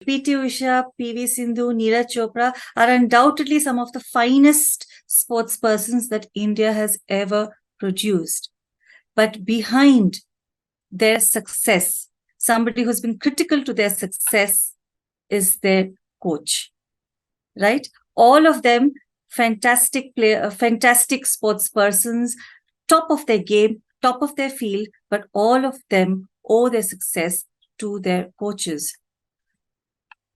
PT Usha, PV Sindhu, Neeraj Chopra are undoubtedly some of the finest sports persons that India has ever produced. But behind their success, somebody who's been critical to their success is their coach, right? All of them fantastic player, fantastic sports persons, top of their game, top of their field, but all of them owe their success to their coaches.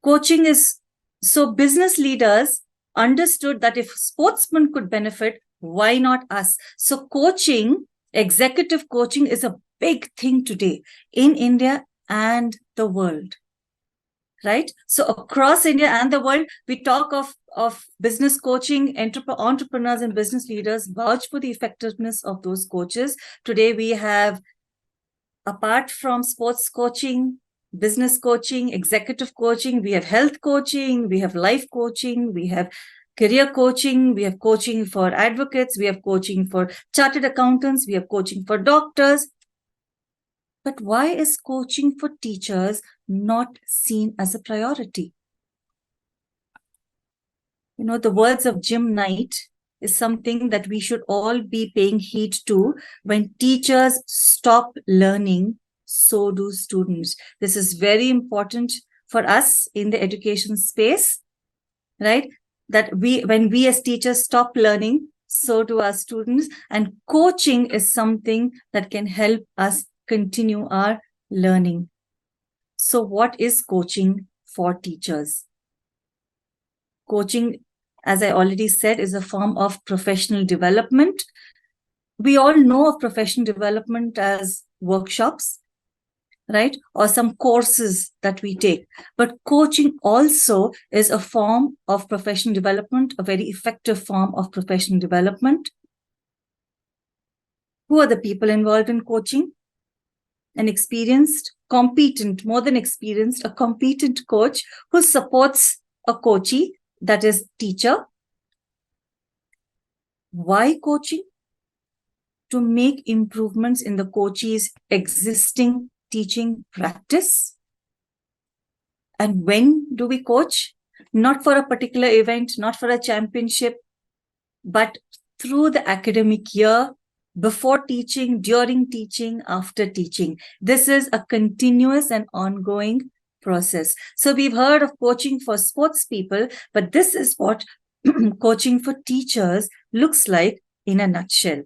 Coaching is, so business leaders understood that if sportsmen could benefit, why not us? So coaching, executive coaching is a big thing today in India and the world, right? So across India and the world, we talk of business coaching, entrepreneurs and business leaders vouch for the effectiveness of those coaches. Today we have, apart from sports coaching, business coaching, executive coaching, we have health coaching, we have life coaching, we have career coaching, we have coaching for advocates, we have coaching for chartered accountants, we have coaching for doctors. But why is coaching for teachers not seen as a priority? You know, the words of Jim Knight is something that we should all be paying heed to. When teachers stop learning, so do students. This is very important for us in the education space, right? That when we as teachers stop learning, so do our students. And coaching is something that can help us continue our learning. So what is coaching for teachers? Coaching, as I already said, is a form of professional development. We all know of professional development as workshops, right? Or some courses that we take. But coaching also is a form of professional development, a very effective form of professional development. Who are the people involved in coaching? An experienced, competent, more than experienced, a competent coach who supports a coachee, that is teacher. Why coaching? To make improvements in the coachee's existing teaching practice. And when do we coach? Not for a particular event, not for a championship, but through the academic year, before teaching, during teaching, after teaching. This is a continuous and ongoing process. So we've heard of coaching for sports people, but this is what coaching for teachers looks like in a nutshell.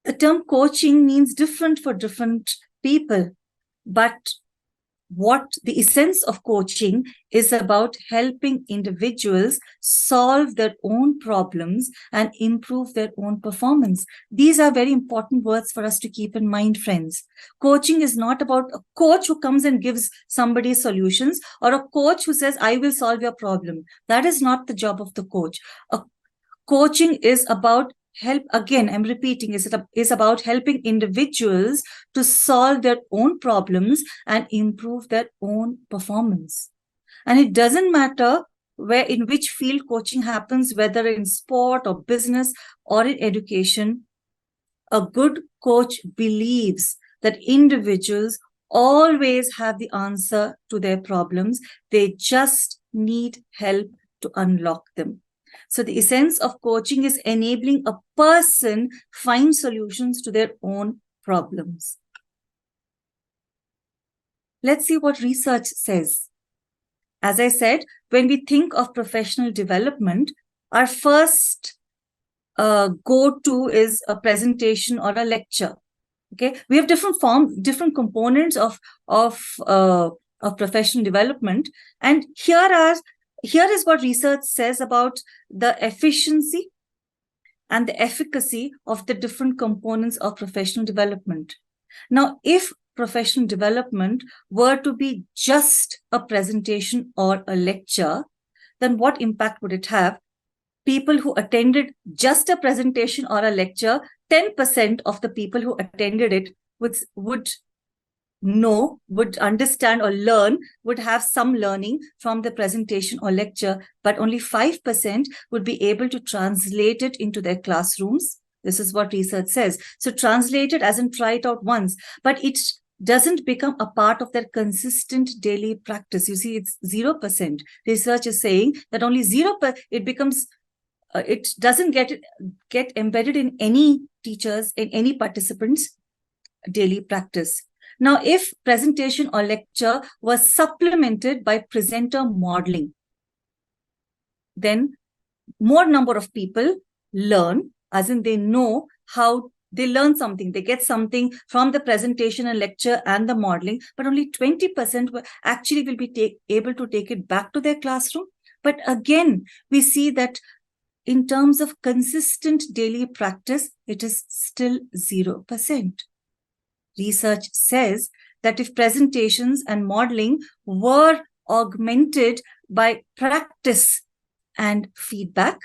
The term coaching means different for different people, but what the essence of coaching is about helping individuals solve their own problems and improve their own performance. These are very important words for us to keep in mind, friends. Coaching is not about a coach who comes and gives somebody solutions, or a coach who says, I will solve your problem. That is not the job of the coach. Coaching is about help, again, I'm repeating, is about helping individuals to solve their own problems and improve their own performance. And it doesn't matter in which field coaching happens, whether in sport or business or in education. A good coach believes that individuals always have the answer to their problems. They just need help to unlock them. So the essence of coaching is enabling a person find solutions to their own problems. Let's see what research says. As I said, when we think of professional development, our first go-to is a presentation or a lecture. Okay, we have different components of professional development, and here is what research says about the efficiency and the efficacy of the different components of professional development. Now, if professional development were to be just a presentation or a lecture, then what impact would it have? People who attended just a presentation or a lecture, 10% of the people who attended it would understand or learn, would have some learning from the presentation or lecture, but only 5% would be able to translate it into their classrooms. This is what research says. So translate it as in try it out once, but doesn't become a part of their consistent daily practice. You see, it's 0%. Research is saying that only 0%, it becomes, it doesn't get embedded in any teachers, in any participants' daily practice. Now, if presentation or lecture was supplemented by presenter modeling, then more number of people learn, as in they know how they learn something, they get something from the presentation and lecture and the modeling, but only 20% actually will be able to take it back to their classroom. But again, we see that in terms of consistent daily practice, it is still 0%. Research says that if presentations and modeling were augmented by practice and feedback,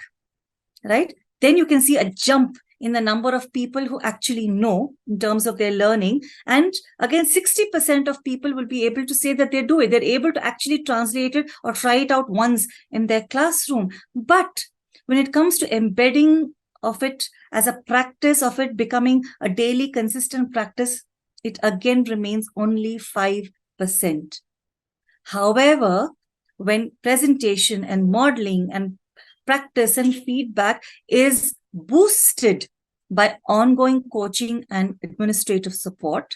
right, then you can see a jump in the number of people who actually know in terms of their learning. And again, 60% of people will be able to say that they do it. They're able to actually translate it or try it out once in their classroom. But when it comes to embedding of it as a practice, of it becoming a daily consistent practice, it again remains only 5%. However, when presentation and modeling and practice and feedback is boosted by ongoing coaching and administrative support,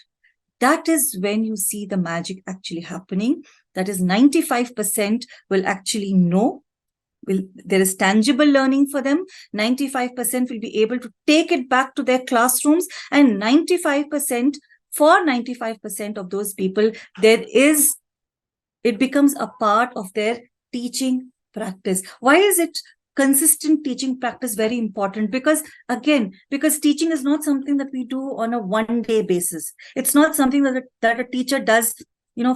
that is when you see the magic actually happening. That is 95% will actually know. There is tangible learning for them. 95% will be able to take it back to their classrooms, and 95% of those people, it becomes a part of their teaching practice. Why is it consistent teaching practice very important? Because teaching is not something that we do on a one-day basis. It's not something that a teacher does,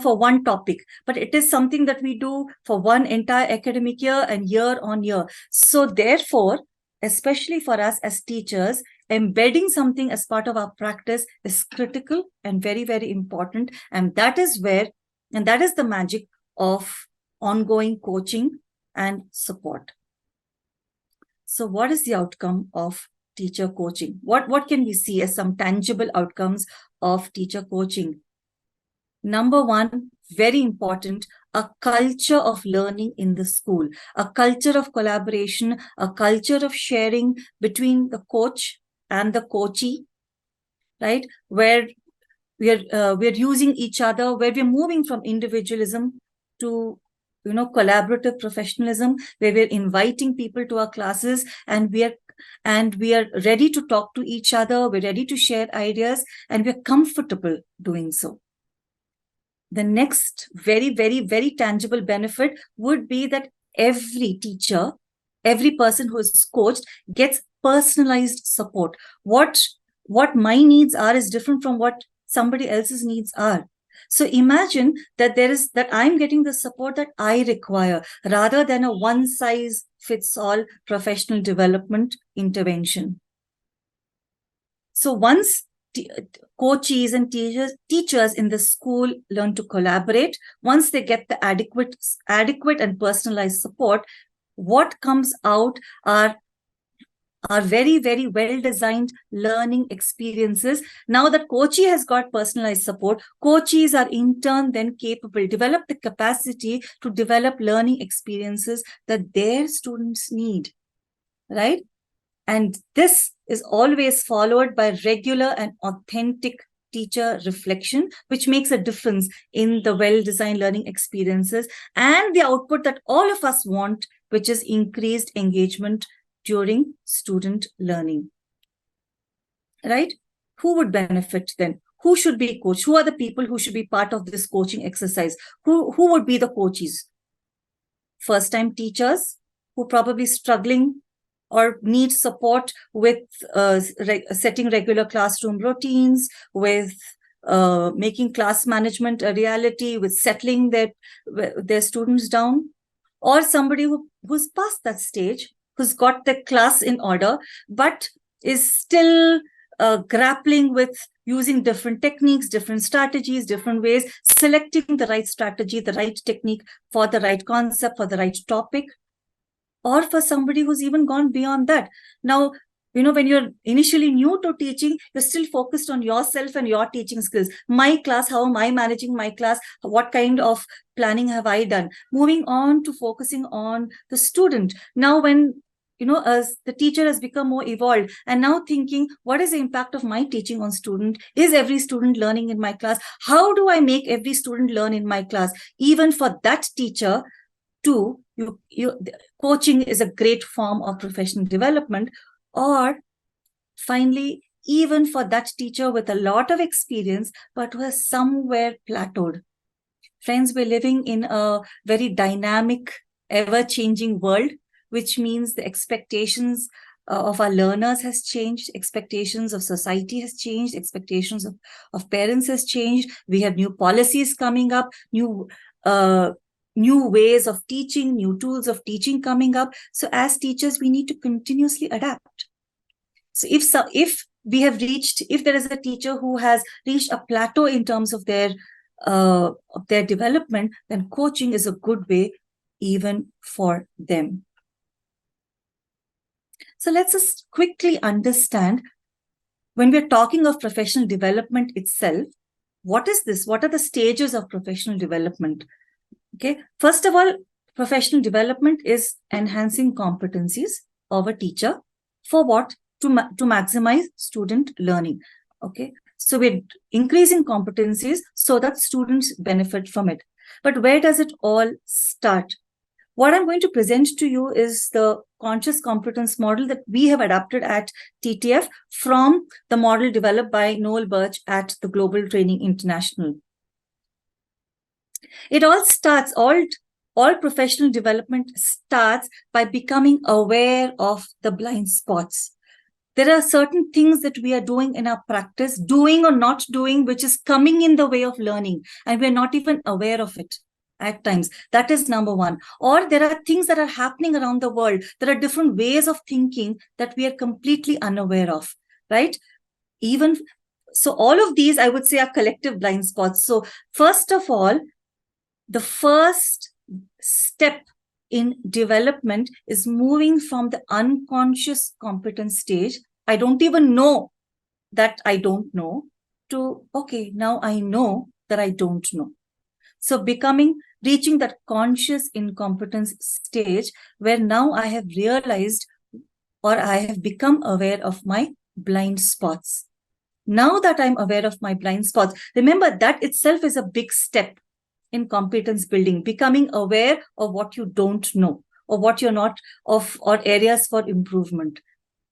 for one topic, but it is something that we do for one entire academic year and year on year. So therefore, especially for us as teachers, embedding something as part of our practice is critical and very, very important. And that is the magic of ongoing coaching and support. So what is the outcome of teacher coaching? What can we see as some tangible outcomes of teacher coaching? Number one, very important, a culture of learning in the school, a culture of collaboration, a culture of sharing between the coach and the coachee, right? Where we're using each other, where we're moving from individualism to collaborative professionalism, where we're inviting people to our classes, and we are ready to talk to each other, we're ready to share ideas, and we're comfortable doing so. The next very, very, very tangible benefit would be that every teacher, every person who is coached gets personalized support. What my needs are is different from what somebody else's needs are. So imagine that I'm getting the support that I require, rather than a one-size-fits-all professional development intervention. So once coaches and teachers in the school learn to collaborate, once they get the adequate and personalized support, what comes out are very, very well-designed learning experiences. Now that coachee has got personalized support, coachees are in turn then develop the capacity to develop learning experiences that their students need, right? And this is always followed by regular and authentic teacher reflection, which makes a difference in the well-designed learning experiences and the output that all of us want, which is increased engagement during student learning, right? Who would benefit then? Who should be coached? Who are the people who should be part of this coaching exercise? Who would be the coaches? First-time teachers who probably struggling or need support with setting regular classroom routines, with making class management a reality, with settling their students down, or somebody who's past that stage, who's got the class in order, but is still grappling with using different techniques, different strategies, different ways, selecting the right strategy, the right technique for the right concept, for the right topic, or for somebody who's even gone beyond that. Now, when you're initially new to teaching, you're still focused on yourself and your teaching skills. My class, how am I managing my class? What kind of planning have I done? Moving on to focusing on the student. Now, when as the teacher has become more evolved, and now thinking, what is the impact of my teaching on student? Is every student learning in my class? How do I make every student learn in my class? Even for that teacher, too, coaching is a great form of professional development. Or finally, even for that teacher with a lot of experience, but who has somewhere plateaued. Friends, we're living in a very dynamic, ever-changing world, which means the expectations of our learners has changed, expectations of society has changed, expectations of parents has changed. We have new policies coming up, new ways of teaching, new tools of teaching coming up. So as teachers, we need to continuously adapt. So if there is a teacher who has reached a plateau in terms of their development, then coaching is a good way even for them. So let's just quickly understand, when we're talking of professional development itself, what is this? What are the stages of professional development? Okay, first of all, professional development is enhancing competencies of a teacher for what? To maximize student learning. Okay, so we're increasing competencies so that students benefit from it. But where does it all start? What I'm going to present to you is the conscious competence model that we have adapted at TTF from the model developed by Noel Birch at the Global Training International. It all starts, all professional development starts by becoming aware of the blind spots. There are certain things that we are doing in our practice, doing or not doing, which is coming in the way of learning, and we're not even aware of it at times. That is number one. Or there are things that are happening around the world. There are different ways of thinking that we are completely unaware of, right? So all of these, I would say, are collective blind spots. So first of all, the first step in development is moving from the unconscious competence stage, I don't even know that I don't know, to, okay, now I know that I don't know. So reaching that conscious incompetence stage, where now I have realized or I have become aware of my blind spots. Now that I'm aware of my blind spots, remember that itself is a big step in competence building, becoming aware of what you don't know or what you're not of, or areas for improvement.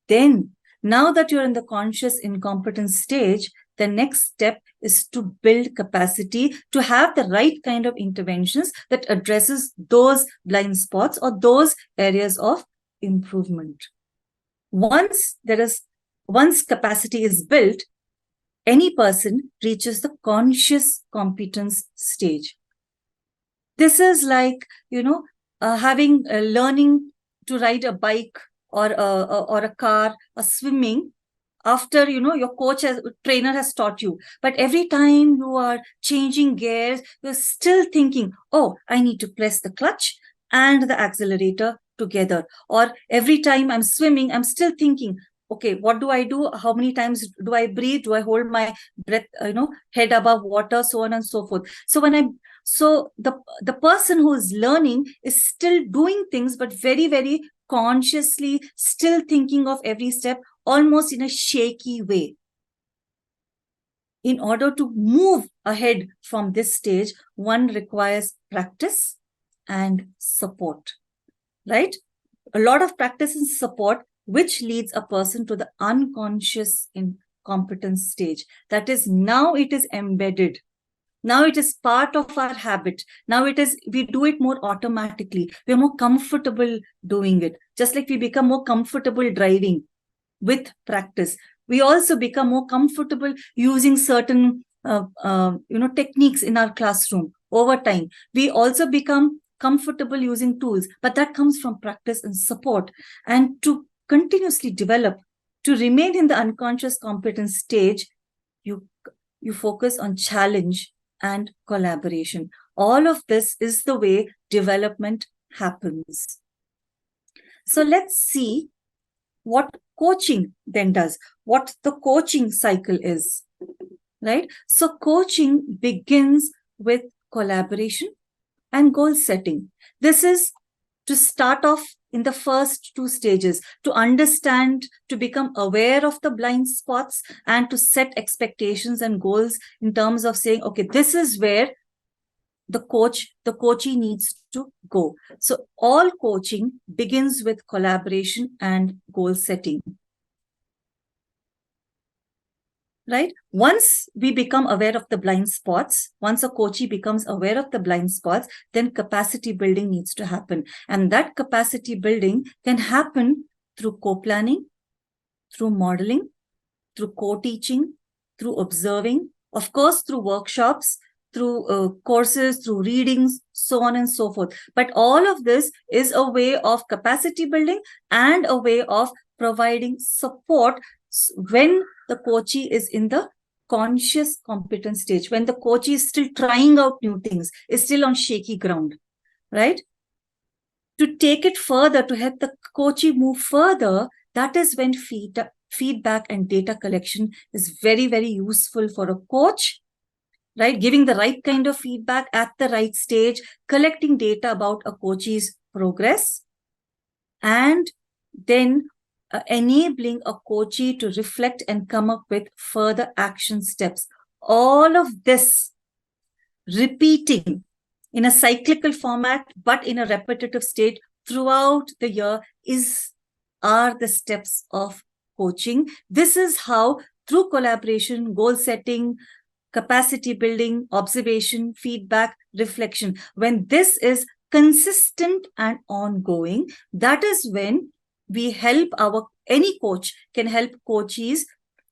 Then, now that you're in the conscious incompetence stage, the next step is to build capacity to have the right kind of interventions that addresses those blind spots or those areas of improvement. Once capacity is built, any person reaches the conscious competence stage. This is like, learning to ride a bike or a car, or swimming, after, your trainer has taught you. But every time you are changing gears, you're still thinking, oh, I need to press the clutch and the accelerator together. Or every time I'm swimming, I'm still thinking, okay, what do I do? How many times do I breathe? Do I hold my breath, head above water, so on and so forth. So the person who is learning is still doing things, but very, very consciously, still thinking of every step, almost in a shaky way. In order to move ahead from this stage, one requires practice and support, right? A lot of practice and support, which leads a person to the unconscious incompetence stage. That is, now it is embedded. Now it is part of our habit. Now we do it more automatically. We're more comfortable doing it. Just like we become more comfortable driving with practice, we also become more comfortable using certain techniques in our classroom. Over time, we also become comfortable using tools, but that comes from practice and support. And to continuously develop, to remain in the unconscious competence stage, you focus on challenge and collaboration. All of this is the way development happens. So let's see what coaching then does, what the coaching cycle is, right? So coaching begins with collaboration and goal setting. This is to start off in the first two stages, to understand, to become aware of the blind spots, and to set expectations and goals in terms of saying, okay, this is where the coachee needs to go. So all coaching begins with collaboration and goal setting. Right? Once we become aware of the blind spots, once a coachee becomes aware of the blind spots, then capacity building needs to happen. And that capacity building can happen through co-planning, through modeling, through co-teaching, through observing, of course, through workshops, through courses, through readings, so on and so forth. But all of this is a way of capacity building and a way of providing support when the coachee is in the conscious competence stage, when the coachee is still trying out new things, is still on shaky ground, right? To take it further, to help the coachee move further, that is when feedback and data collection is very, very useful for a coach, right? Giving the right kind of feedback at the right stage, collecting data about a coachee's progress, and then enabling a coachee to reflect and come up with further action steps. All of this repeating in a cyclical format, but in a repetitive state throughout the year are the steps of coaching. This is how, through collaboration, goal setting, capacity building, observation, feedback, reflection, when this is consistent and ongoing, that is when we help any coach can help coachees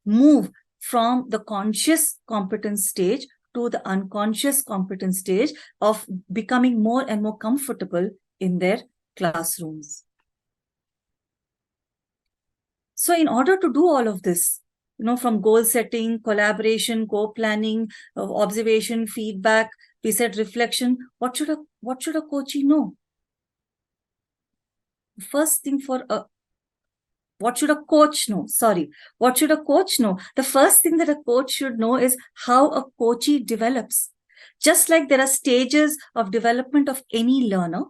move from the conscious competence stage to the unconscious competence stage of becoming more and more comfortable in their classrooms. So in order to do all of this, from goal setting, collaboration, co-planning, observation, feedback, we said reflection, what should a coachee know? First thing what should a coach know? What should a coach know? The first thing that a coach should know is how a coachee develops. Just like there are stages of development of any learner,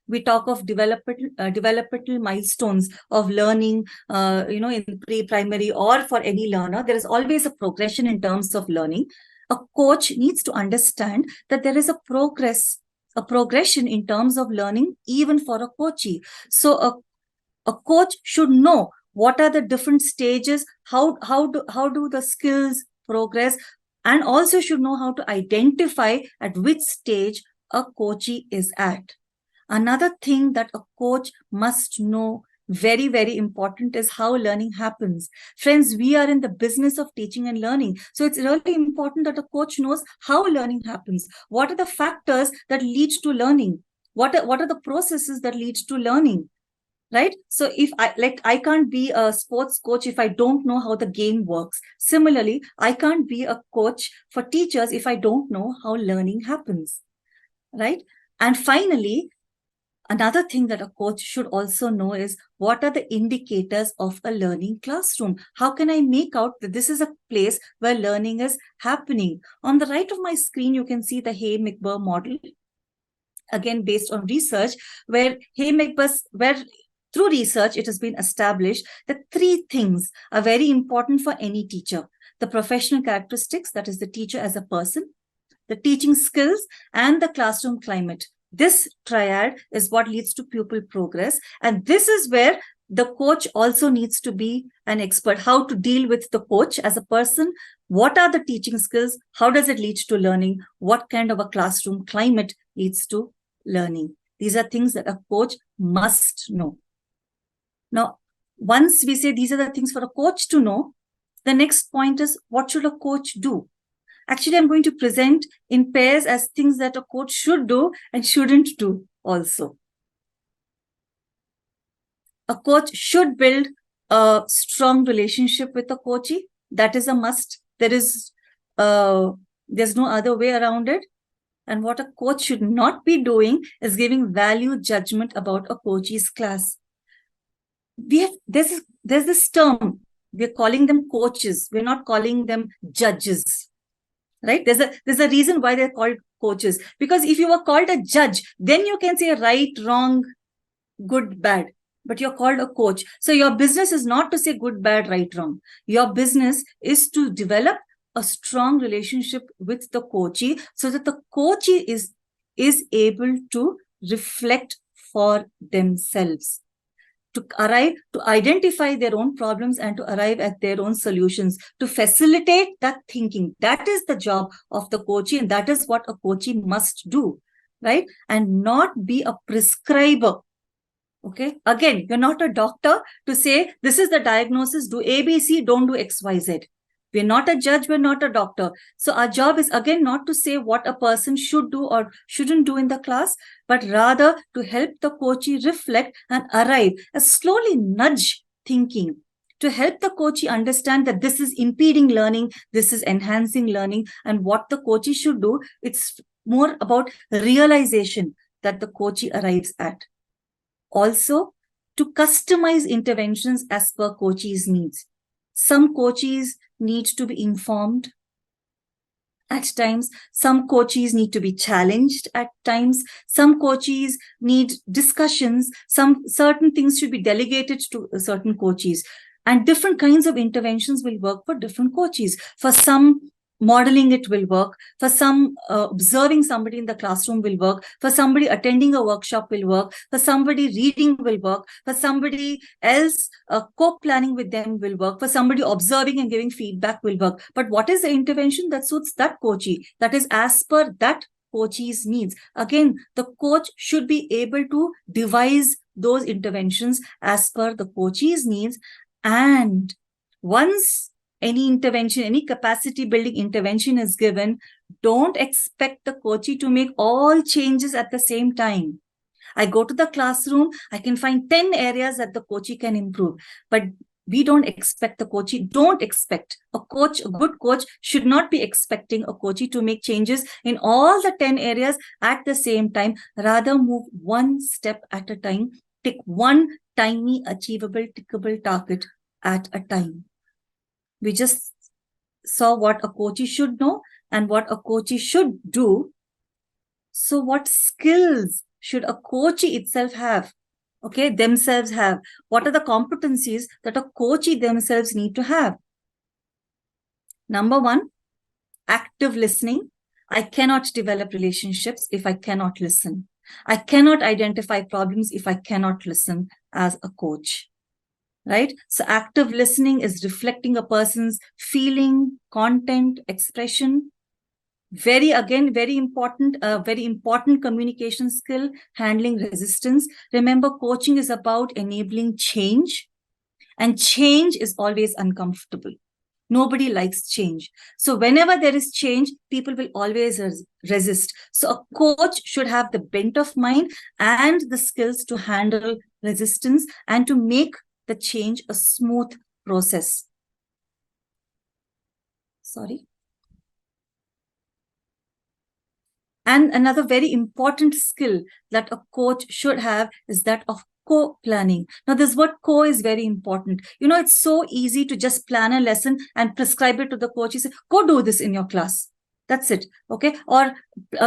we talk of developmental milestones of learning, in pre-primary or for any learner. There is always a progression in terms of learning. A coach needs to understand that there is a progression in terms of learning, even for a coachee. So a coach should know what are the different stages, how do the skills progress, and also should know how to identify at which stage a coachee is at. Another thing that a coach must know, very, very important, is how learning happens. Friends, we are in the business of teaching and learning. So it's really important that a coach knows how learning happens. What are the factors that lead to learning? What are the processes that lead to learning? Right? So if I can't be a sports coach if I don't know how the game works. Similarly, I can't be a coach for teachers if I don't know how learning happens. Right? And finally, another thing that a coach should also know is what are the indicators of a learning classroom? How can I make out that this is a place where learning is happening? On the right of my screen, you can see the Hay-McBur model, again based on research, where through research, it has been established that three things are very important for any teacher: the professional characteristics, that is the teacher as a person, the teaching skills, and the classroom climate. This triad is what leads to pupil progress. And this is where the coach also needs to be an expert: how to deal with the coach as a person, what are the teaching skills, how does it lead to learning, what kind of a classroom climate leads to learning. These are things that a coach must know. Now, once we say these are the things for a coach to know, the next point is, what should a coach do? Actually, I'm going to present in pairs as things that a coach should do and shouldn't do also. A coach should build a strong relationship with the coachee. That is a must. There's no other way around it. And what a coach should not be doing is giving value judgment about a coachee's class. there's this term, we're calling them coaches, we're not calling them judges, right? There's a reason why they're called coaches, because if you were called a judge, then you can say right, wrong, good, bad, but you're called a coach. So your business is not to say good, bad, right, wrong. Your business is to develop a strong relationship with the coachee, so that the coachee is able to reflect for themselves, to arrive, to identify their own problems and to arrive at their own solutions, to facilitate that thinking. That is the job of the coachee, and that is what a coachee must do, right? And not be a prescriber. Okay, again, you're not a doctor to say this is the diagnosis, do ABC, don't do XYZ. We're not a judge, we're not a doctor. So our job is again not to say what a person should do or shouldn't do in the class, but rather to help the coachee reflect and arrive, a slowly nudge thinking, to help the coachee understand that this is impeding learning, this is enhancing learning, and what the coachee should do. It's more about realization that the coachee arrives at. Also, to customize interventions as per coachee's needs. Some coachees need to be informed at times. Some coachees need to be challenged at times. Some coachees need discussions. Some certain things should be delegated to certain coachees. And different kinds of interventions will work for different coachees. For some, modeling it will work. For some, observing somebody in the classroom will work. For somebody, attending a workshop will work. For somebody, reading will work. For somebody else, co-planning with them will work. For somebody, observing and giving feedback will work. But what is the intervention that suits that coachee, that is as per that coachee's needs? Again, the coach should be able to devise those interventions as per the coachee's needs. And once any intervention, any capacity building intervention is given, don't expect the coachee to make all changes at the same time. I go to the classroom, I can find 10 areas that the coachee can improve, but we don't expect the coachee, don't expect a coach, a good coach should not be expecting a coachee to make changes in all the 10 areas at the same time. Rather, move one step at a time, take one tiny achievable, tickable target at a time. We just saw what a coachee should know and what a coachee should do. So what skills should a coachee itself have? Okay, themselves have. What are the competencies that a coachee themselves need to have? Number one, active listening. I cannot develop relationships if I cannot listen. I cannot identify problems if I cannot listen as a coach. Right? So active listening is reflecting a person's feeling, content, expression. Very important communication skill, handling resistance. Remember, coaching is about enabling change, and change is always uncomfortable. Nobody likes change. So whenever there is change, people will always resist. So a coach should have the bent of mind and the skills to handle resistance and to make the change a smooth process. Sorry. And another very important skill that a coach should have is that of co-planning. Now, this word co is very important. You know, it's so easy to just plan a lesson and prescribe it to the coach. You say, go do this in your class. That's it. Okay. Or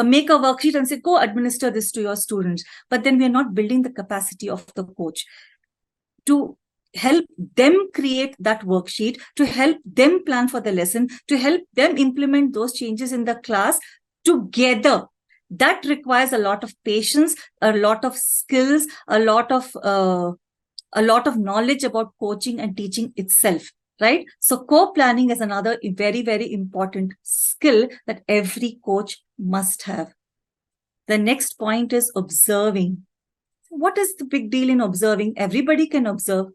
make a worksheet and say, go administer this to your students. But then we are not building the capacity of the coach to help them create that worksheet, to help them plan for the lesson, to help them implement those changes in the class together. That requires a lot of patience, a lot of skills, a lot of knowledge about coaching and teaching itself, right? So co-planning is another very, very important skill that every coach must have. The next point is observing. What is the big deal in observing? Everybody can observe.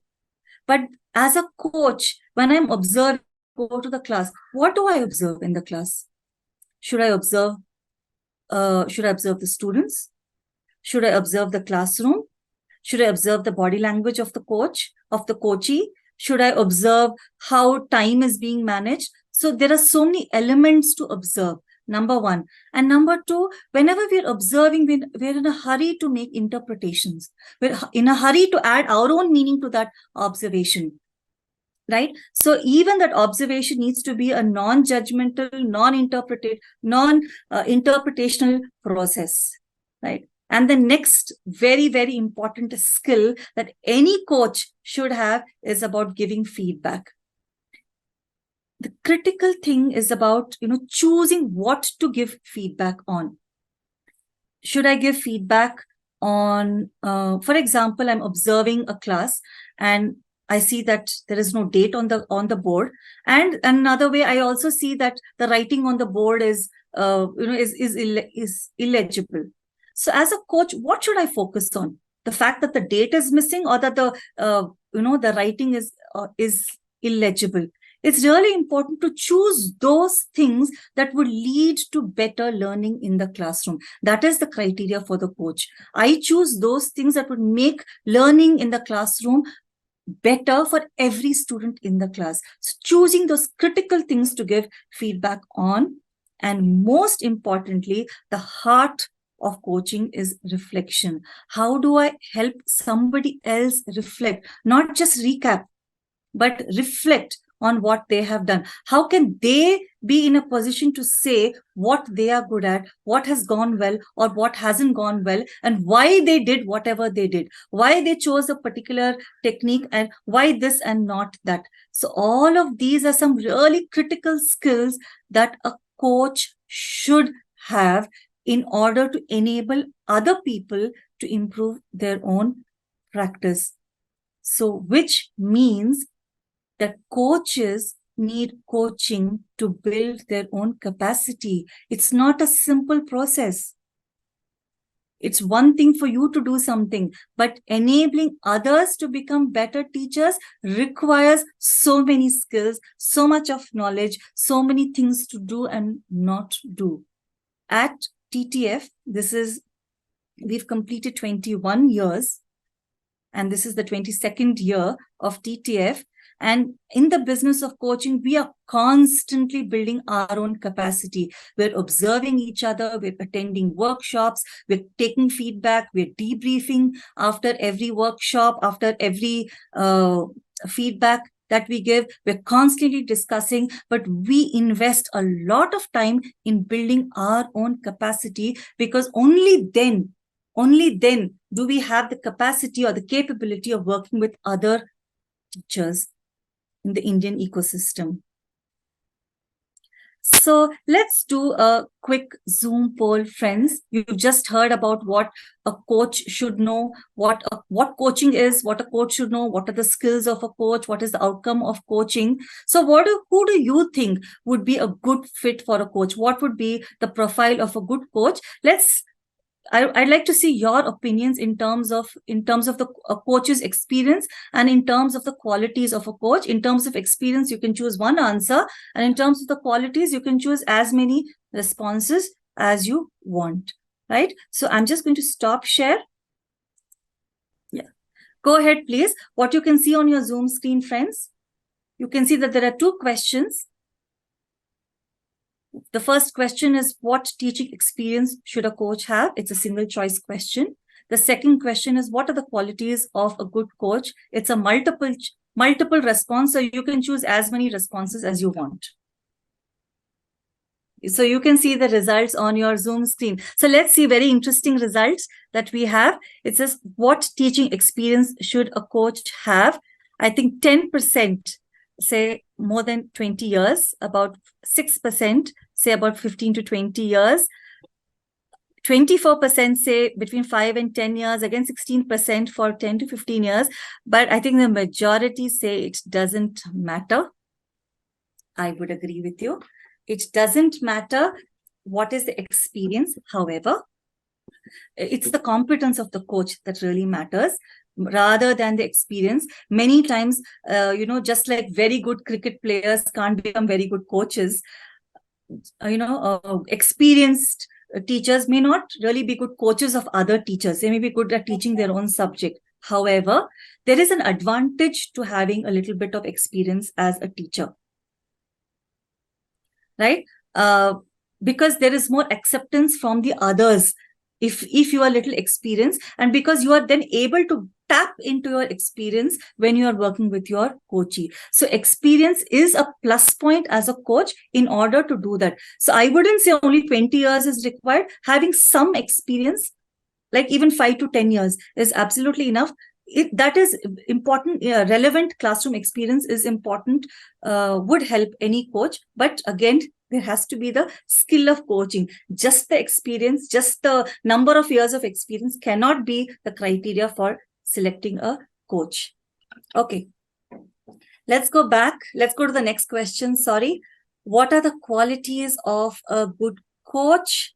But as a coach, when I'm observing, go to the class, what do I observe in the class? Should I observe the students? Should I observe the classroom? Should I observe the body language of the coach, of the coachee? Should I observe how time is being managed? So there are so many elements to observe. number one. And number two, whenever we're observing, we're in a hurry to make interpretations. We're in a hurry to add our own meaning to that observation. Right? So even that observation needs to be a non-judgmental, non-interpretational process. Right? And the next very, very important skill that any coach should have is about giving feedback. The critical thing is about, choosing what to give feedback on. Should I give feedback on, for example, I'm observing a class and I see that there is no date on the board. And another way, I also see that the writing on the board is illegible. So as a coach, what should I focus on? The fact that the date is missing, or that the writing is illegible? It's really important to choose those things that would lead to better learning in the classroom. That is the criteria for the coach. I choose those things that would make learning in the classroom better for every student in the class. So choosing those critical things to give feedback on. And most importantly, the heart of coaching is reflection. How do I help somebody else reflect? Not just recap, but reflect on what they have done. How can they be in a position to say what they are good at, what has gone well or what hasn't gone well, and why they did whatever they did, why they chose a particular technique, and why this and not that. So all of these are some really critical skills that a coach should have in order to enable other people to improve their own practice. So which means that coaches need coaching to build their own capacity. It's not a simple process. It's one thing for you to do something, but enabling others to become better teachers requires so many skills, so much of knowledge, so many things to do and not do. At TTF, we've completed 21 years, and this is the 22nd year of TTF. And in the business of coaching, we are constantly building our own capacity. We're observing each other, we're attending workshops, we're taking feedback, we're debriefing after every workshop, after every feedback that we give. We're constantly discussing, but we invest a lot of time in building our own capacity, because only then do we have the capacity or the capability of working with other teachers in the Indian ecosystem. So let's do a quick Zoom poll, friends. You've just heard about what a coach should know, what coaching is, what a coach should know, what are the skills of a coach, what is the outcome of coaching. So who do you think would be a good fit for a coach? What would be the profile of a good coach? I'd like to see your opinions in terms of the coach's experience, and in terms of the qualities of a coach. In terms of experience, you can choose one answer, and in terms of the qualities, you can choose as many responses as you want. Right? So I'm just going to stop share. Yeah. Go ahead, please. What you can see on your Zoom screen, friends, you can see that there are two questions. The first question is, what teaching experience should a coach have? It's a single choice question. The second question is, what are the qualities of a good coach? It's a multiple response, so you can choose as many responses as you want. So you can see the results on your Zoom screen. So let's see very interesting results that we have. It says, what teaching experience should a coach have? I think 10% say more than 20 years, about 6% say about 15 to 20 years, 24% say between 5 and 10 years, again 16% for 10 to 15 years. But I think the majority say it doesn't matter. I would agree with you. It doesn't matter what is the experience. However, it's the competence of the coach that really matters, rather than the experience. Many times, just like very good cricket players can't become very good coaches, experienced teachers may not really be good coaches of other teachers. They may be good at teaching their own subject. However, there is an advantage to having a little bit of experience as a teacher. Right? because there is more acceptance from the others if you are little experienced, and because you are then able to tap into your experience when you are working with your coachee. So experience is a plus point as a coach in order to do that. So I wouldn't say only 20 years is required. Having some experience, like even 5 to 10 years, is absolutely enough. That is important. Relevant classroom experience is important, would help any coach. But again, there has to be the skill of coaching. Just the experience, just the number of years of experience cannot be the criteria for selecting a coach. Okay, let's go back. Let's go to the next question. Sorry. What are the qualities of a good coach?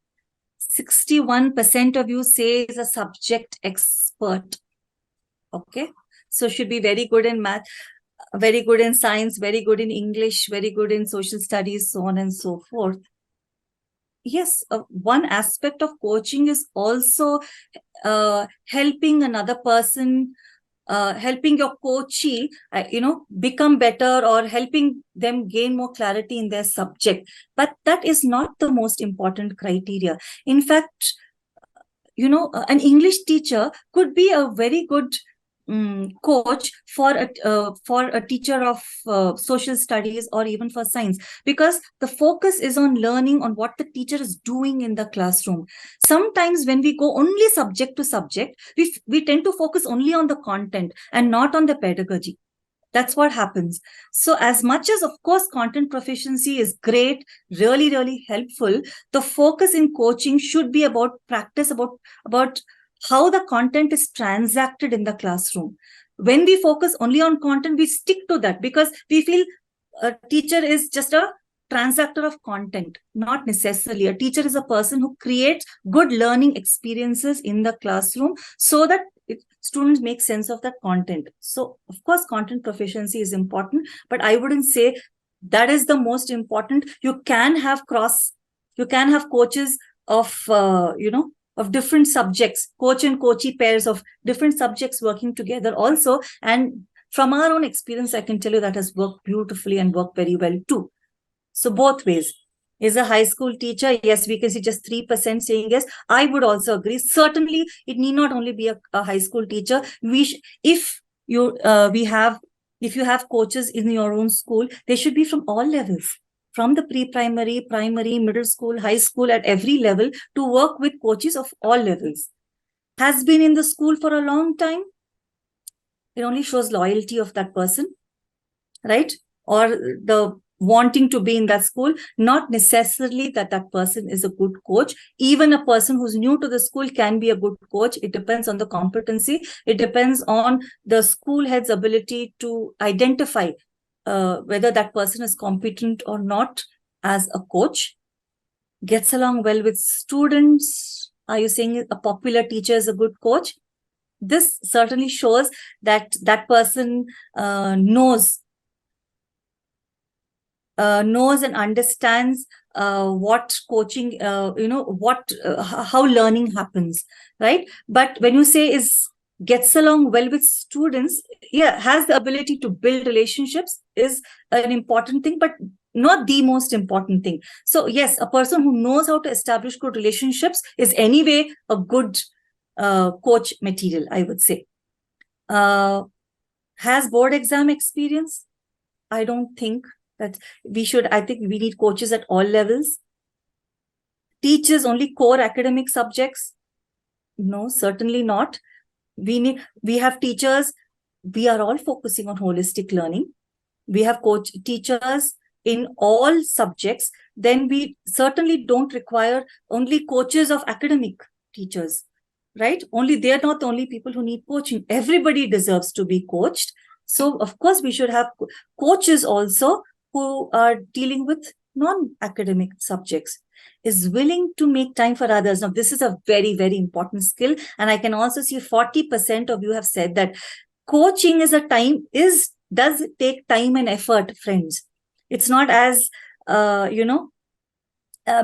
61% of you say is a subject expert. Okay, so should be very good in math, very good in science, very good in English, very good in social studies, so on and so forth. Yes, one aspect of coaching is also helping another person, helping your coachee, become better, or helping them gain more clarity in their subject. But that is not the most important criteria. In fact, an English teacher could be a very good coach for a teacher of social studies, or even for science, because the focus is on learning, on what the teacher is doing in the classroom. Sometimes when we go only subject to subject, we tend to focus only on the content and not on the pedagogy. That's what happens. So as much as, of course, content proficiency is great, really, really helpful, the focus in coaching should be about practice, about how the content is transacted in the classroom. When we focus only on content, we stick to that because we feel a teacher is just a transactor of content. Not necessarily. A teacher is a person who creates good learning experiences in the classroom so that students make sense of that content. So, of course, content proficiency is important, but I wouldn't say that is the most important. You can have coaches of, of different subjects, coach and coachee pairs of different subjects working together also. And from our own experience, I can tell you that has worked beautifully and worked very well too. So both ways. Is a high school teacher? Yes, we can see just 3% saying yes. I would also agree. Certainly, it need not only be a high school teacher. If you have coaches in your own school, they should be from all levels, from the pre-primary, primary, middle school, high school, at every level, to work with coaches of all levels. Has been in the school for a long time, it only shows loyalty of that person, right? Or the wanting to be in that school, not necessarily that person is a good coach. Even a person who's new to the school can be a good coach. It depends on the competency. It depends on the school head's ability to identify whether that person is competent or not as a coach. Gets along well with students. Are you saying a popular teacher is a good coach? This certainly shows that that person knows and understands what coaching, how learning happens, right? But when you say gets along well with students, has the ability to build relationships is an important thing, but not the most important thing. So yes, a person who knows how to establish good relationships is anyway a good coach material, I would say. Has board exam experience? I don't think that I think we need coaches at all levels. Teaches only core academic subjects? No, certainly not. We have teachers, we are all focusing on holistic learning. We have teachers in all subjects. Then we certainly don't require only coaches of academic teachers, right? They are not the only people who need coaching. Everybody deserves to be coached. So, of course, we should have coaches also who are dealing with non-academic subjects, is willing to make time for others. Now, this is a very, very important skill. And I can also see 40% of you have said that coaching does take time and effort, friends. It's not as,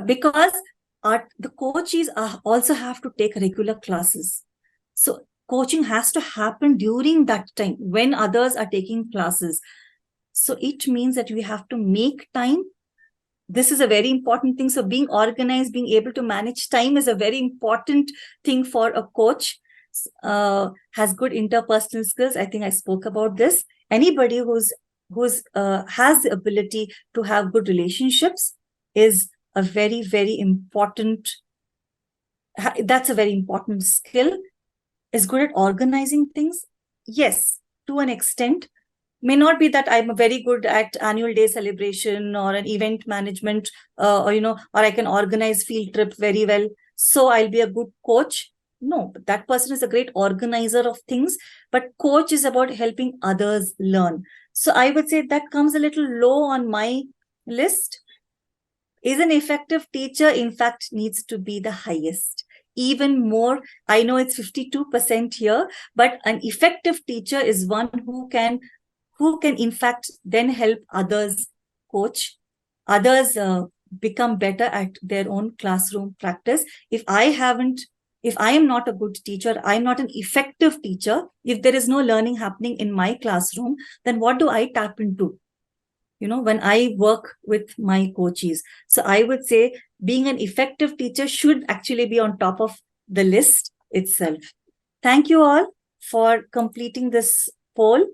because the coaches also have to take regular classes. So coaching has to happen during that time when others are taking classes. So it means that we have to make time This is a very important thing. So being organized, being able to manage time is a very important thing for a coach. Has good interpersonal skills. I think I spoke about this. Anybody who's has the ability to have good relationships is a very, very important. That's a very important skill. Is good at organizing things. Yes, to an extent. May not be that I'm very good at annual day celebration or an event management, or I can organize field trip very well. So I'll be a good coach. No, but that person is a great organizer of things. But coach is about helping others learn. So I would say that comes a little low on my list. Is an effective teacher, in fact, needs to be the highest. Even more, I know it's 52% here, but an effective teacher is one who can in fact then help others coach, others become better at their own classroom practice. If I am not a good teacher, I'm not an effective teacher, if there is no learning happening in my classroom, then what do I tap into? When I work with my coaches. So I would say being an effective teacher should actually be on top of the list itself. Thank you all for completing this poll.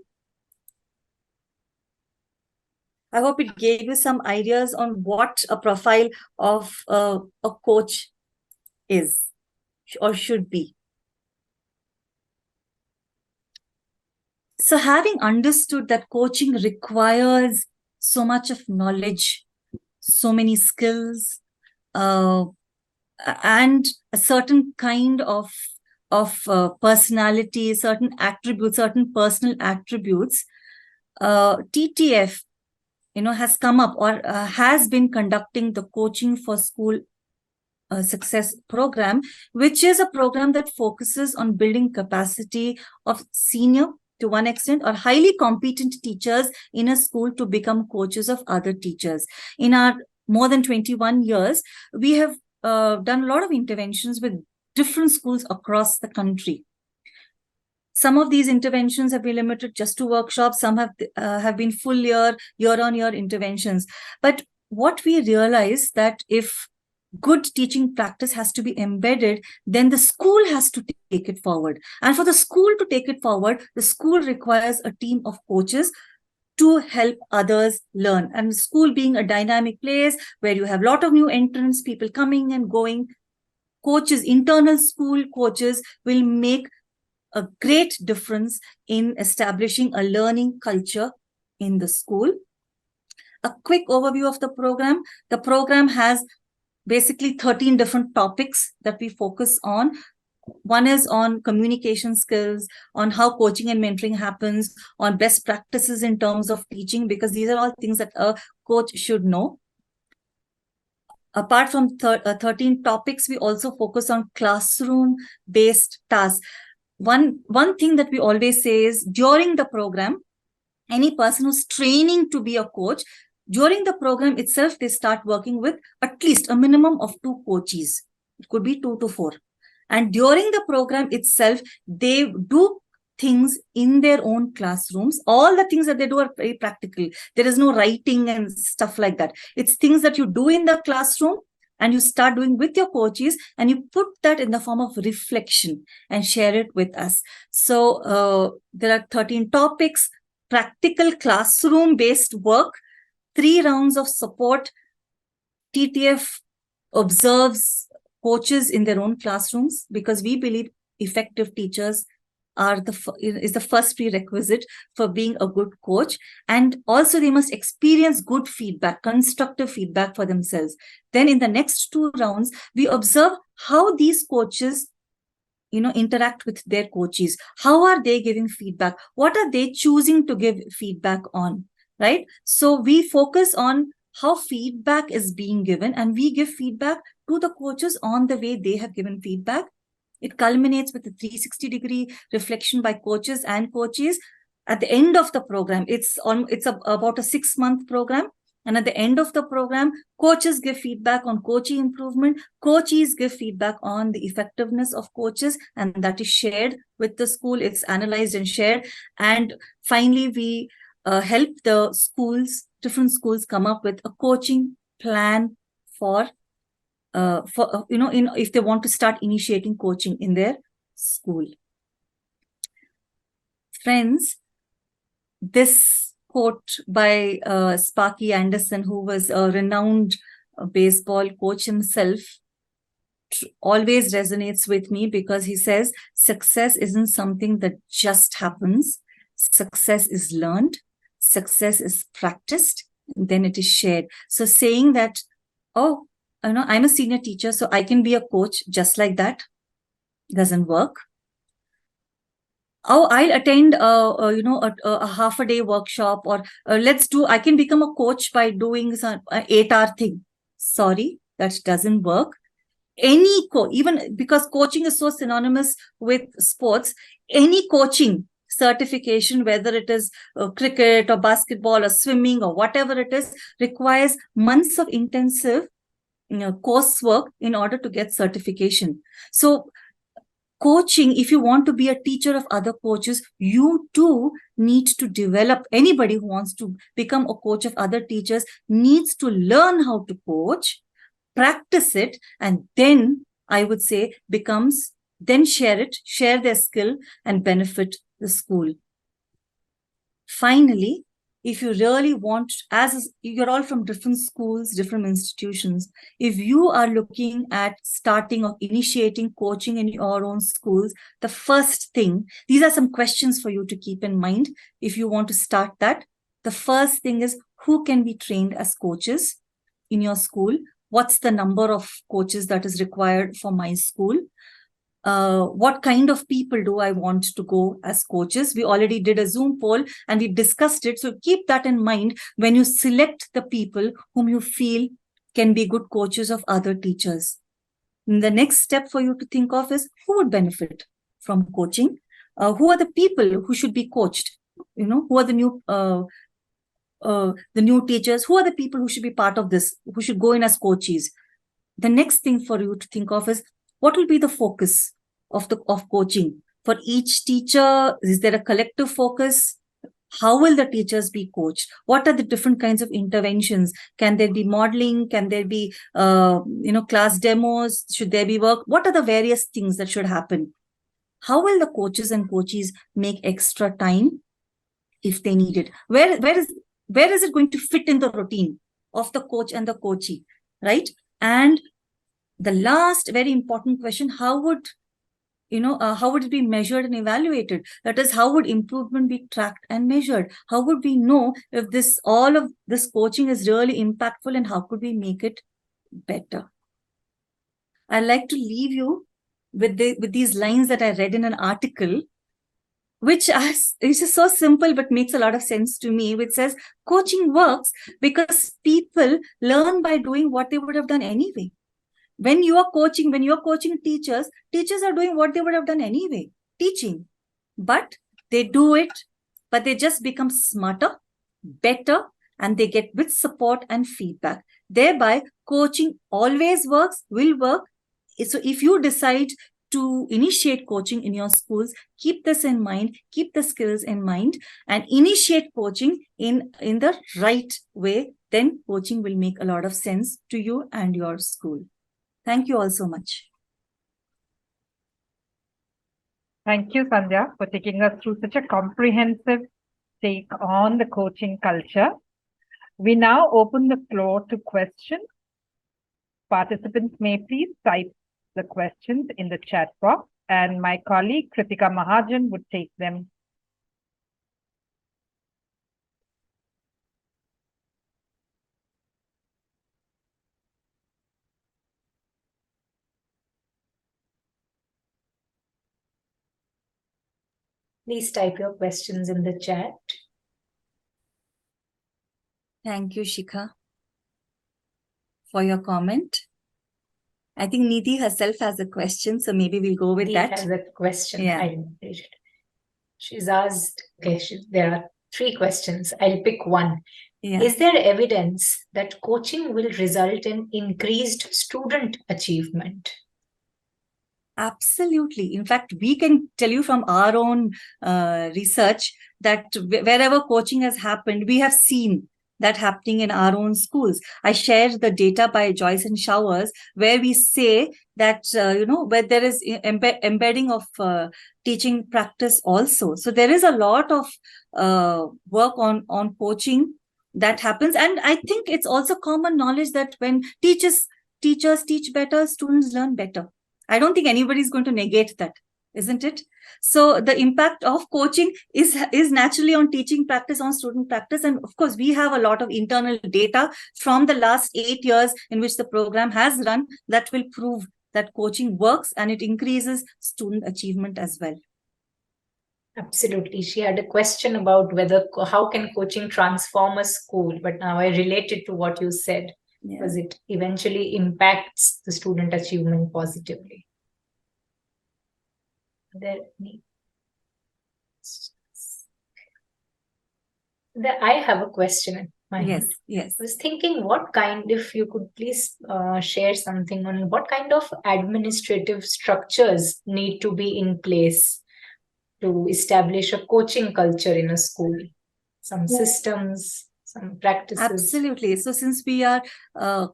I hope it gave you some ideas on what a profile of a coach is or should be. So having understood that coaching requires so much of knowledge, so many skills, and a certain kind of personality, certain attributes, certain personal attributes, TTF has come up or has been conducting the Coaching for School Success program, which is a program that focuses on building capacity of senior, to one extent, or highly competent teachers in a school to become coaches of other teachers. In our more than 21 years, we have done a lot of interventions with different schools across the country. Some of these interventions have been limited just to workshops. Some have been full year-on-year interventions. But what we realize that if good teaching practice has to be embedded, then the school has to take it forward. And for the school to take it forward, the school requires a team of coaches to help others learn. And school being a dynamic place where you have a lot of new entrants, people coming and going, coaches, internal school coaches will make a great difference in establishing a learning culture in the school. A quick overview of the program. The program has basically 13 different topics that we focus on. One is on communication skills, on how coaching and mentoring happens, on best practices in terms of teaching, because these are all things that a coach should know. Apart from 13 topics, we also focus on classroom-based tasks. One thing that we always say is during the program, any person who's training to be a coach, during the program itself, they start working with at least a minimum of 2 coaches. It could be 2 to 4. And during the program itself, they do things in their own classrooms. All the things that they do are very practical. There is no writing and stuff like that. It's things that you do in the classroom and you start doing with your coaches, and you put that in the form of reflection and share it with us. So there are 13 topics, practical classroom-based work, 3 rounds of support. TTF observes coaches in their own classrooms because we believe effective teachers is the first prerequisite for being a good coach. And also they must experience good feedback, constructive feedback for themselves. Then in the next 2 rounds, we observe how these coaches interact with their coaches. How are they giving feedback? What are they choosing to give feedback on, right? So we focus on how feedback is being given, and we give feedback to the coaches on the way they have given feedback. It culminates with a 360-degree reflection by coaches and coaches. At the end of the program, it's about a 6-month program. And at the end of the program, coaches give feedback on coaching improvement. Coaches give feedback on the effectiveness of coaches, and that is shared with the school. It's analyzed and shared. And finally, we help the schools, different schools, come up with a coaching plan for if they want to start initiating coaching in their school. Friends, this quote by Sparky Anderson, who was a renowned baseball coach himself, always resonates with me, because he says success isn't something that just happens. Success is learned, success is practiced, and then it is shared. So saying that, oh, I'm a senior teacher, so I can be a coach just like that, doesn't work. Oh, I'll attend a half a day workshop, or I can become a coach by doing some 8-hour thing. Sorry, that doesn't work. Even because coaching is so synonymous with sports, any coaching certification, whether it is cricket or basketball or swimming or whatever it is, requires months of intensive coursework in order to get certification. So coaching, if you want to be a teacher of other coaches, you too need to develop. Anybody who wants to become a coach of other teachers needs to learn how to coach, practice it, and then I would say share their skill and benefit the school. Finally, if you really want, you're all from different schools, different institutions, if you are looking at starting or initiating coaching in your own schools, the first thing, these are some questions for you to keep in mind if you want to start that. The first thing is, who can be trained as coaches in your school? What's the number of coaches that is required for my school? What kind of people do I want to go as coaches? We already did a Zoom poll and we discussed it. So keep that in mind when you select the people whom you feel can be good coaches of other teachers. And the next step for you to think of is, who would benefit from coaching? Who are the people who should be coached? Who are the new teachers? Who are the people who should be part of this, who should go in as coaches? The next thing for you to think of is, what will be the focus of coaching for each teacher? Is there a collective focus? How will the teachers be coached? What are the different kinds of interventions? Can there be modeling? Can there be class demos? Should there be work? What are the various things that should happen? How will the coaches and coaches make extra time if they need it? Where is it going to fit in the routine of the coach and the coachee, right? And the last very important question, how would it be measured and evaluated? That is, how would improvement be tracked and measured? How would we know if all of this coaching is really impactful, and how could we make it better? I'd like to leave you with these lines that I read in an article, which is so simple but makes a lot of sense to me, which says, coaching works because people learn by doing what they would have done anyway. When you're coaching teachers are doing what they would have done anyway, teaching. But they do it, but they just become smarter, better, and they get with support and feedback. Thereby, coaching always works, will work. So if you decide to initiate coaching in your schools, keep this in mind, keep the skills in mind, and initiate coaching in the right way. Then coaching will make a lot of sense to you and your school. Thank you all so much. Thank you, Sandhya, for taking us through such a comprehensive take on the coaching culture. We now open the floor to questions. Participants may please type the questions in the chat box, and my colleague Kritika Mahajan would take them. Please type your questions in the chat. Thank you, Shikha, for your comment. I think Nidhi herself has a question, so maybe we'll go with that. Has a question. Yeah. I didn't read it. She's asked, there are 3 questions. I'll pick one. Yeah. Is there evidence that coaching will result in increased student achievement? Absolutely. In fact, we can tell you from our own research that wherever coaching has happened, we have seen that happening in our own schools. I shared the data by Joyce and Showers, where we say that, where there is embedding of teaching practice also. So there is a lot of work on coaching that happens. And I think it's also common knowledge that when teachers teach better, students learn better. I don't think anybody is going to negate that, isn't it? So the impact of coaching is naturally on teaching practice, on student practice. And of course, we have a lot of internal data from the last 8 years in which the program has run that will prove that coaching works and it increases student achievement as well. Absolutely. She had a question about how can coaching transform a school, but now I relate it to what you said, because it eventually impacts the student achievement positively. I have a question in my Yes, mind. yes. I was thinking if you could please share something on what kind of administrative structures need to be in place to establish a coaching culture in a school, some systems, some practices. Absolutely. So since we are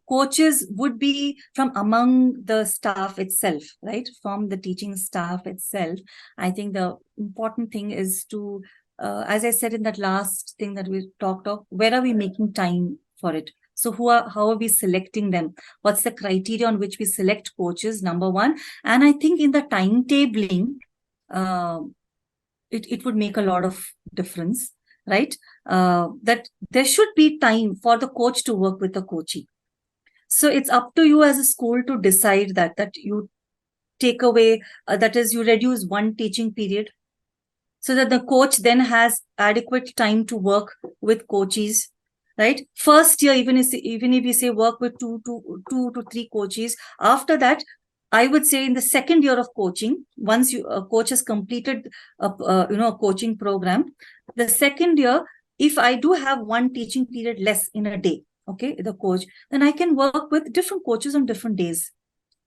coaches would be from among the staff itself, right? From the teaching staff itself. I think the important thing is to, as I said in that last thing that we talked of, where are we making time for it? So how are we selecting them? What's the criteria on which we select coaches, number one? And I think in the timetabling, it would make a lot of difference, right? That there should be time for the coach to work with the coachee. So it's up to you as a school to decide that you take away, that is, you reduce one teaching period so that the coach then has adequate time to work with coachees, right? First year, even if you say work with two to three coaches, after that, I would say in the second year of coaching, once a coach has completed a coaching program, the second year, if I do have one teaching period less in a day, okay, the coach, then I can work with different coaches on different days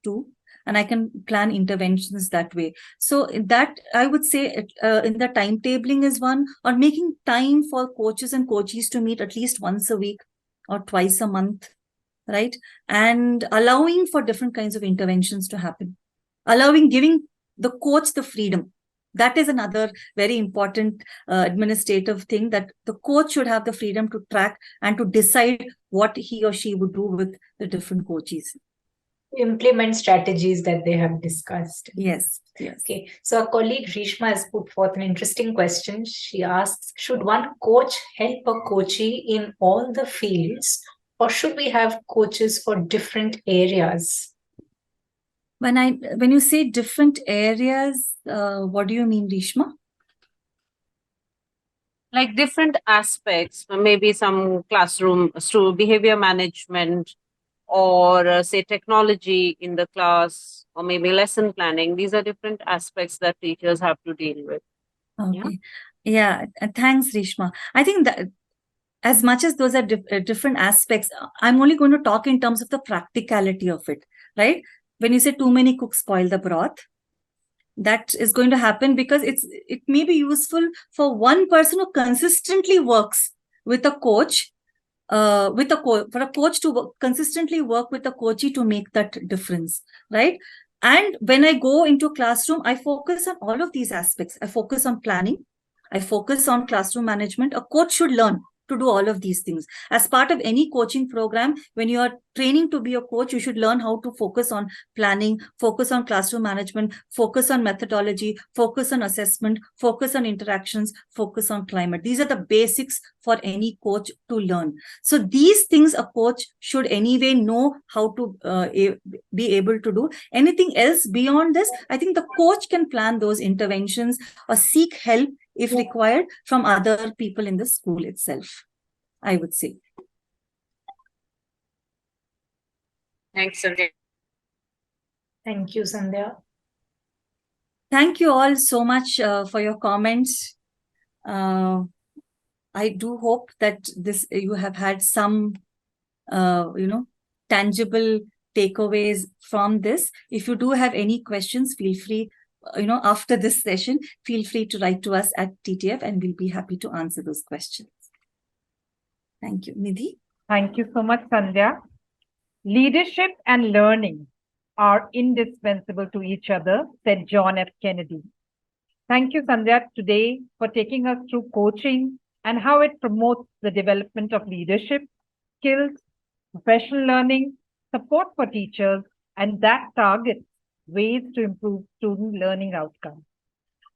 too, and I can plan interventions that way. So that I would say in the timetabling is one, or making time for coaches and coachees to meet at least once a week or twice a month, right? And allowing for different kinds of interventions to happen. Giving the coach the freedom. That is another very important administrative thing, that the coach should have the freedom to track and to decide what he or she would do with the different coaches. Implement strategies that they have discussed. Yes. Okay. So our colleague Rishma has put forth an interesting question. She asks, should one coach help a coachee in all the fields, or should we have coaches for different areas? When you say different areas, what do you mean, Rishma? Like different aspects, maybe some classroom behavior management, or say technology in the class, or maybe lesson planning. These are different aspects that teachers have to deal with. Okay. Yeah. Thanks, Rishma. I think that as much as those are different aspects, I'm only going to talk in terms of the practicality of it, right? When you say too many cooks spoil the broth, that is going to happen because it may be useful for one person who consistently works with a coach, for a coach to consistently work with a coachee to make that difference, right? And when I go into a classroom, I focus on all of these aspects. I focus on planning. I focus on classroom management. A coach should learn to do all of these things. As part of any coaching program, when you are training to be a coach, you should learn how to focus on planning, focus on classroom management, focus on methodology, focus on assessment, focus on interactions, focus on climate. These are the basics for any coach to learn. So these things a coach should anyway know how to be able to do. Anything else beyond this, I think the coach can plan those interventions or seek help if required from other people in the school itself, I would say. Thanks, Sandhya. Thank you, Sandhya. Thank you all so much for your comments. I do hope that you have had some, tangible takeaways from this. If you do have any questions, feel free, after this session, feel free to write to us at TTF and we'll be happy to answer those questions. Thank you, Nidhi. Thank you so much, Sandhya. Leadership and learning are indispensable to each other, said John F. Kennedy. Thank you, Sandhya, today for taking us through coaching and how it promotes the development of leadership, skills, professional learning, support for teachers, and that targets ways to improve student learning outcomes.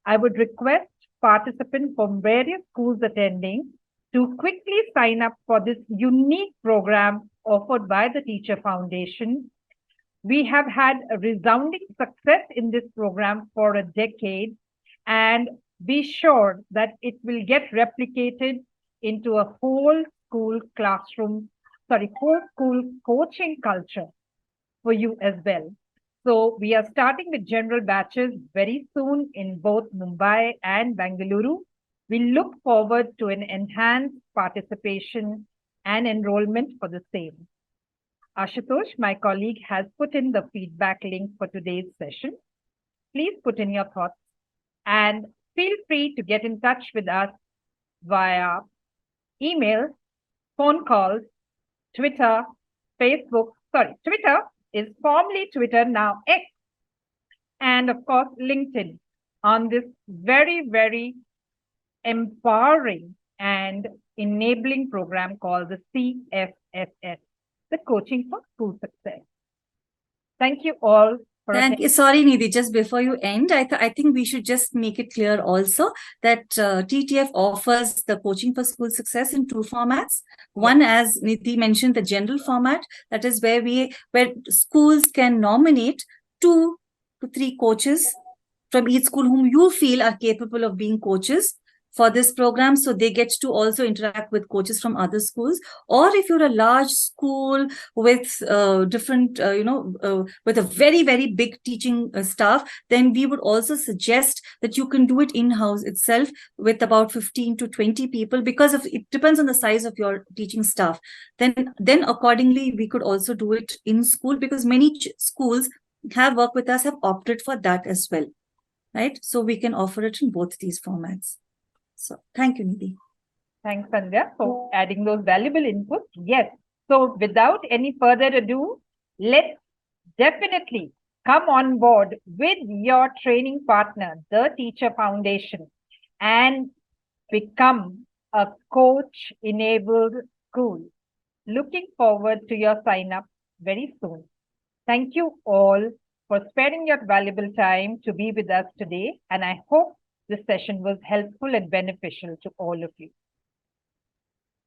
I would request participants from various schools attending to quickly sign up for this unique program offered by the Teacher Foundation. We have had a resounding success in this program for a decade, and be sure that it will get replicated into a whole school coaching culture for you as well. So we are starting with general batches very soon in both Mumbai and Bengaluru. We look forward to an enhanced participation and enrollment for the same. Ashutosh, my colleague, has put in the feedback link for today's session. Please put in your thoughts and feel free to get in touch with us via email, phone calls, Twitter, Facebook. Twitter is formerly Twitter, now X, and of course, LinkedIn on this very, very empowering and enabling program called the CFSS, the Coaching for School Success. Thank you all. Thank you. Sorry, Nidhi, just before you end, I think we should just make it clear also that TTF offers the Coaching for School Success in two formats. One, as Nidhi mentioned, the general format, that is where schools can nominate 2 to 3 coaches from each school whom you feel are capable of being coaches for this program, so they get to also interact with coaches from other schools. Or if you're a large school with different, with a very, very big teaching staff, then we would also suggest that you can do it in-house itself with about 15 to 20 people, because it depends on the size of your teaching staff. Then accordingly, we could also do it in school, because many schools have worked with us, have opted for that as well, right? So we can offer it in both these formats. So thank you, Nidhi. Thanks, Sandhya, for adding those valuable inputs. Yes. So without any further ado, let's definitely come on board with your training partner, the Teacher Foundation, and become a coach-enabled school. Looking forward to your sign-up very soon. Thank you all for sparing your valuable time to be with us today, and I hope this session was helpful and beneficial to all of you.